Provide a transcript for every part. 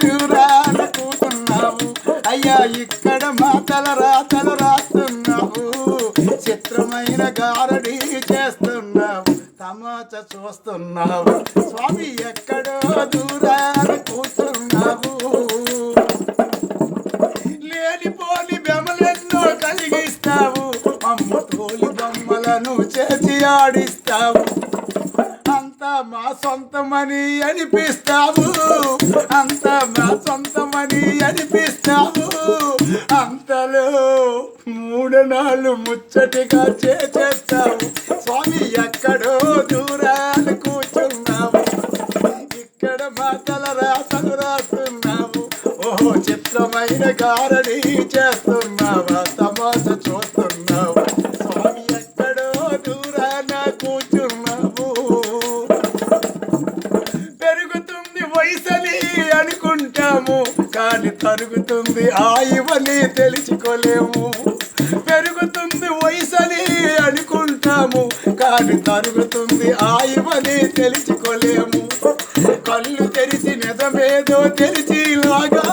దూరాన కూతున్నావు అయ్యా ఇక్కడ మాటల రాతలు రాస్తున్నావు చిత్రమైన గారడి చేస్తున్నావు తమాచ చూస్తున్నావు స్వామి ఎక్కడో దూరాన కూతున్నావు లేనిపోని బెమలెన్నో కలిగిస్తావు అమ్మ తోలి బొమ్మలను చేసి ఆడిస్తావు అంతా మా సొంతమని అనిపిస్తావు అంతా మా సొంతమని అనిపిస్తావు అంతలో 3 నాళ్ళు ముచ్చటిగా చేస్తావు స్వామి ఎక్కడో దూరాన కూర్చున్నావు ఇక్కడ మాటల రాతలు రాస్తున్నావు ఓహో చిత్రమైన గారడి చేస్తున్నావా తమాష చూస్తున్నావు స్వామి ఎక్కడో దూరాన కూర్చున్నావు పెరుగుతుంది వయసని అనుకుంటాము కానీ తరుగుతుంది ఆయువని తెలుసుకోలేము పెరుగుతుంది వయసని అనుకుంటాము కానీ తరుగుతుంది ఆయువని తెలుసుకోలేము కళ్ళు తెరిచి నిజమేదో తెలిసిలాగా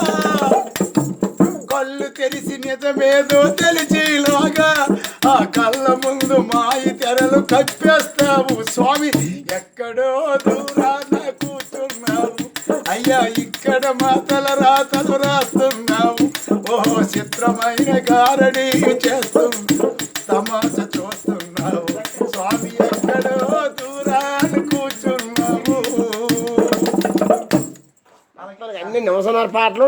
కళ్ళు తెరిచి నిజమేదో తెలిసిలాగా ఆ కళ్ళ ముందు మాయి తెరలు కప్పేస్తావు స్వామి ఎక్కడో దూరాన కూర్చున్నావు అయ్యా ఇక్కడ మాటల రాతలు రాస్తున్నావు ఓహో చిత్రమైన గారడి చేస్తున్నావు తమాష చూస్తున్నావు స్వామి ఎక్కడో దూరాన కూర్చున్నావు అన్ని నవసనాల పాటలు